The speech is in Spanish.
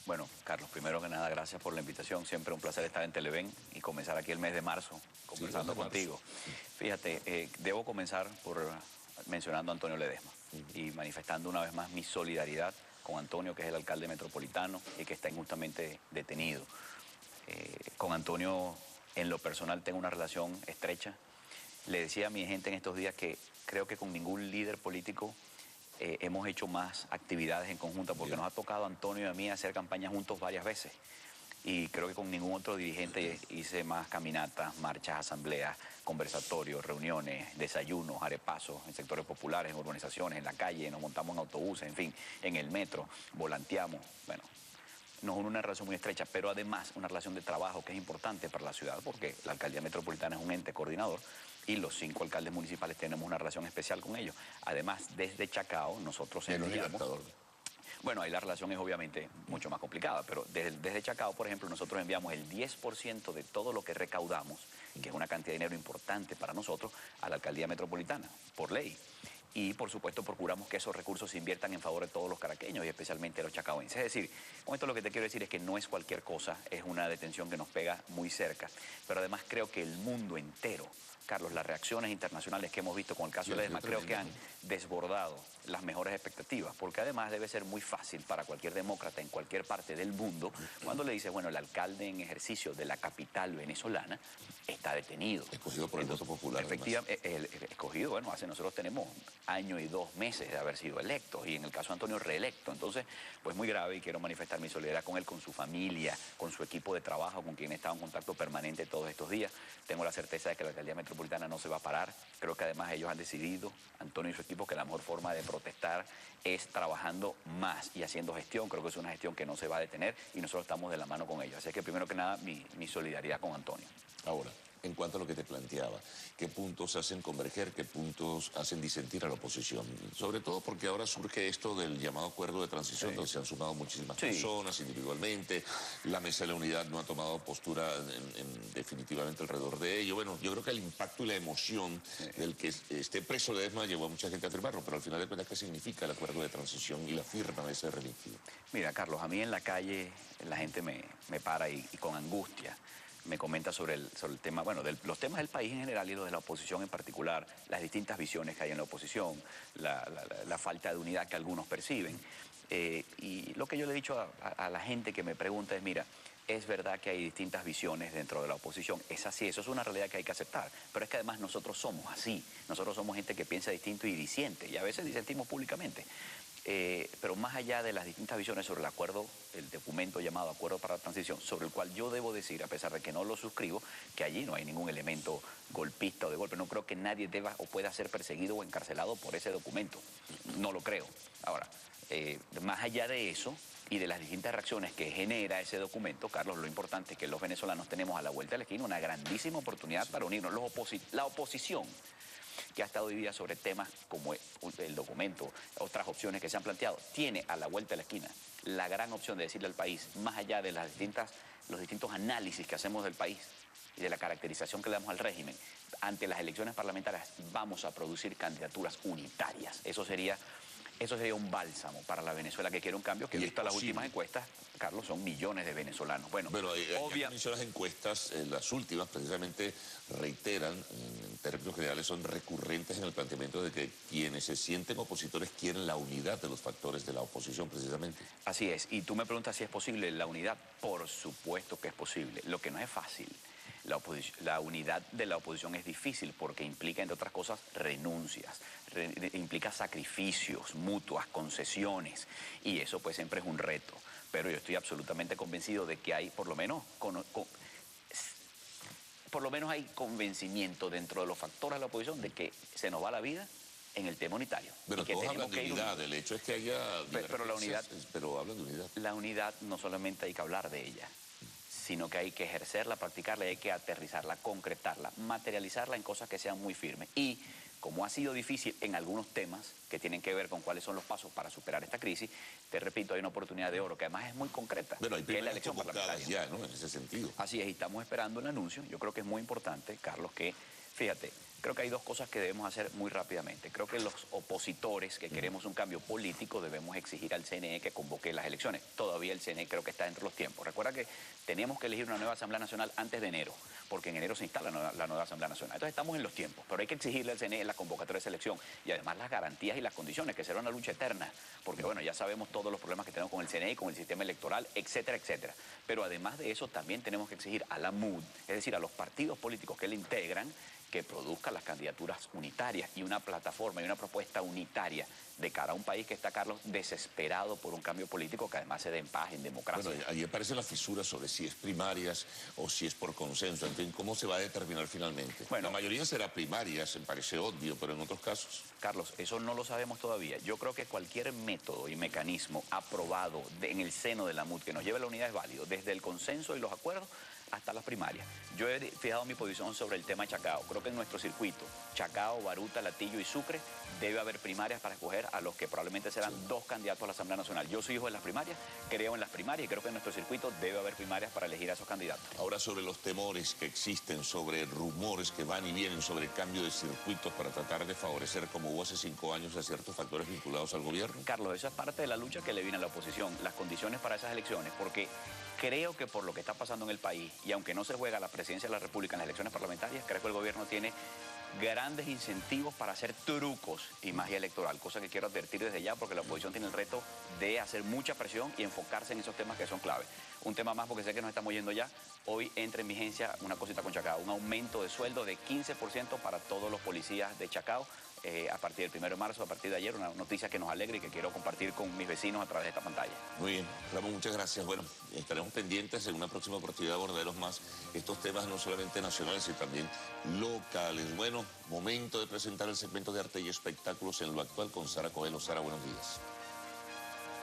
Bueno, Carlos, primero que nada, gracias por la invitación. Siempre un placer estar en Televen y comenzar aquí el mes de marzo conversando contigo. Fíjate, debo comenzar por mencionando a Antonio Ledesma y manifestando una vez más mi solidaridad con Antonio, que es el alcalde metropolitano y que está injustamente detenido. Con Antonio, en lo personal, tengo una relación estrecha. Le decía a mi gente en estos días que creo que con ningún líder político hemos hecho más actividades en conjunta, porque nos ha tocado a Antonio y a mí hacer campañas juntos varias veces. Y creo que con ningún otro dirigente hice más caminatas, marchas, asambleas, conversatorios, reuniones, desayunos, arepazos en sectores populares, en urbanizaciones, en la calle, nos montamos en autobuses, en fin, en el metro, volanteamos. Bueno, nos une una relación muy estrecha, pero además una relación de trabajo que es importante para la ciudad, porque la alcaldía metropolitana es un ente coordinador y los 5 alcaldes municipales tenemos una relación especial con ellos. Además, desde Chacao, nosotros enviamos... Bueno, ahí la relación es obviamente mucho más complicada, pero desde Chacao, por ejemplo, nosotros enviamos el 10% de todo lo que recaudamos, que es una cantidad de dinero importante para nosotros, a la alcaldía metropolitana, por ley. Y, por supuesto, procuramos que esos recursos se inviertan en favor de todos los caraqueños y especialmente de los chacaoenses. Es decir, con esto lo que te quiero decir es que no es cualquier cosa, es una detención que nos pega muy cerca, pero además creo que el mundo entero, Carlos, las reacciones internacionales que hemos visto con el caso de Ledesma creo que han desbordado las mejores expectativas, porque además debe ser muy fácil para cualquier demócrata en cualquier parte del mundo cuando le dice, bueno, el alcalde en ejercicio de la capital venezolana está detenido. Escogido por el voto popular. Efectivamente, escogido, bueno, nosotros tenemos año y 2 meses de haber sido electos y en el caso de Antonio reelecto. Entonces, pues muy grave y quiero manifestar mi solidaridad con él, con su familia, con su equipo de trabajo, con quien he estado en contacto permanente todos estos días. Tengo la certeza de que la alcaldía metropolitana no se va a parar. Creo que además ellos han decidido, Antonio y su equipo, que la mejor forma de protestar es trabajando más y haciendo gestión. Creo que es una gestión que no se va a detener y nosotros estamos de la mano con ellos. Así que primero que nada, mi solidaridad con Antonio. Ahora, en cuanto a lo que te planteaba, ¿qué puntos hacen converger, qué puntos hacen disentir a la oposición? Sobre todo porque ahora surge esto del llamado acuerdo de transición, donde se han sumado muchísimas personas individualmente, la Mesa de la Unidad no ha tomado postura definitivamente alrededor de ello. Bueno, yo creo que el impacto y la emoción del que esté preso Ledesma llevó a mucha gente a firmarlo, pero al final de cuentas, ¿qué significa el acuerdo de transición y la firma de ese relinquido? Mira, Carlos, a mí en la calle la gente me para y con angustia me comenta sobre el tema, bueno, los temas del país en general y los de la oposición en particular, las distintas visiones que hay en la oposición, la falta de unidad que algunos perciben. Y lo que yo le he dicho a la gente que me pregunta es, mira, es verdad que hay distintas visiones dentro de la oposición, es así, eso es una realidad que hay que aceptar, pero es que además nosotros somos así, nosotros somos gente que piensa distinto y disiente, y a veces disentimos públicamente. Pero más allá de las distintas visiones sobre el acuerdo, el documento llamado Acuerdo para la Transición, sobre el cual yo debo decir, a pesar de que no lo suscribo, que allí no hay ningún elemento golpista o de golpe. No creo que nadie deba o pueda ser perseguido o encarcelado por ese documento. No lo creo. Ahora, más allá de eso y de las distintas reacciones que genera ese documento, Carlos, lo importante es que los venezolanos tenemos a la vuelta de la esquina una grandísima oportunidad para unirnos. La oposición, que ha estado dividida sobre temas como el documento, otras opciones que se han planteado, tiene a la vuelta de la esquina la gran opción de decirle al país, más allá de los distintos análisis que hacemos del país y de la caracterización que le damos al régimen, ante las elecciones parlamentarias vamos a producir candidaturas unitarias. Eso sería un bálsamo para la Venezuela que quiere un cambio, que visto las últimas encuestas, Carlos, son millones de venezolanos. Bueno, las encuestas, las últimas precisamente reiteran, en términos generales son recurrentes en el planteamiento de que quienes se sienten opositores quieren la unidad de los factores de la oposición precisamente. Así es, y tú me preguntas si es posible la unidad, por supuesto que es posible, lo que no es fácil. La unidad de la oposición es difícil porque implica, entre otras cosas, renuncias, implica sacrificios, mutuas, concesiones, y eso pues siempre es un reto. Pero yo estoy absolutamente convencido de que hay, por lo menos hay convencimiento dentro de los factores de la oposición de que se nos va la vida en el tema unitario. Pero todos hablan de unidad, el hecho es que haya... Pero la unidad... Pero hablan de unidad. La unidad no solamente hay que hablar de ella, sino que hay que ejercerla, practicarla y hay que aterrizarla, concretarla, materializarla en cosas que sean muy firmes. Y como ha sido difícil en algunos temas que tienen que ver con cuáles son los pasos para superar esta crisis, te repito, hay una oportunidad de oro que además es muy concreta, bueno, hay que es la elección parlamentaria. Ya, ¿no? En ese sentido. Así es, y estamos esperando el anuncio. Yo creo que es muy importante, Carlos, que, fíjate, creo que hay dos cosas que debemos hacer muy rápidamente. Creo que los opositores que queremos un cambio político debemos exigir al CNE que convoque las elecciones. Todavía el CNE creo que está dentro de los tiempos. Recuerda que tenemos que elegir una nueva Asamblea Nacional antes de enero, porque en enero se instala la nueva Asamblea Nacional. Entonces estamos en los tiempos, pero hay que exigirle al CNE la convocatoria de selección y además las garantías y las condiciones, que será una lucha eterna, porque bueno, ya sabemos todos los problemas que tenemos con el CNE, con el sistema electoral, etcétera, etcétera. Pero además de eso también tenemos que exigir a la MUD, es decir, a los partidos políticos que le integran, que produzcan las candidaturas unitarias y una plataforma y una propuesta unitaria de cara a un país que está, Carlos, desesperado por un cambio político que además se dé en paz, en democracia. Bueno, ahí aparece la fisura sobre si es primarias o si es por consenso. En fin, ¿cómo se va a determinar finalmente? Bueno, la mayoría será primarias, me parece obvio, pero en otros casos... Carlos, eso no lo sabemos todavía. Yo creo que cualquier método y mecanismo aprobado en el seno de la MUD que nos lleve a la unidad es válido, desde el consenso y los acuerdos hasta las primarias. Yo he fijado mi posición sobre el tema de Chacao. Creo que en nuestro circuito, Chacao, Baruta, Latillo y Sucre, debe haber primarias para escoger a los que probablemente serán dos candidatos a la Asamblea Nacional. Yo soy hijo de las primarias, creo en las primarias y creo que en nuestro circuito debe haber primarias para elegir a esos candidatos. Ahora, sobre los temores que existen, sobre rumores que van y vienen, sobre el cambio de circuitos para tratar de favorecer, como hubo hace 5 años, a ciertos factores vinculados al gobierno. Carlos, eso es parte de la lucha que le viene a la oposición, las condiciones para esas elecciones, porque creo que por lo que está pasando en el país, y aunque no se juega la presidencia de la República en las elecciones parlamentarias, creo que el gobierno tiene grandes incentivos para hacer trucos y magia electoral, cosa que quiero advertir desde ya porque la oposición tiene el reto de hacer mucha presión y enfocarse en esos temas que son clave. Un tema más porque sé que nos estamos yendo ya, hoy entra en vigencia una cosita con Chacao, un aumento de sueldo de 15% para todos los policías de Chacao, a partir del 1 de marzo, a partir de ayer, una noticia que nos alegra y que quiero compartir con mis vecinos a través de esta pantalla. Muy bien, Ramón, muchas gracias. Bueno, estaremos pendientes en una próxima oportunidad de abordarlos más estos temas no solamente nacionales, sino también locales. Bueno, momento de presentar el segmento de arte y espectáculos en lo actual con Sara Coelho. Sara, buenos días.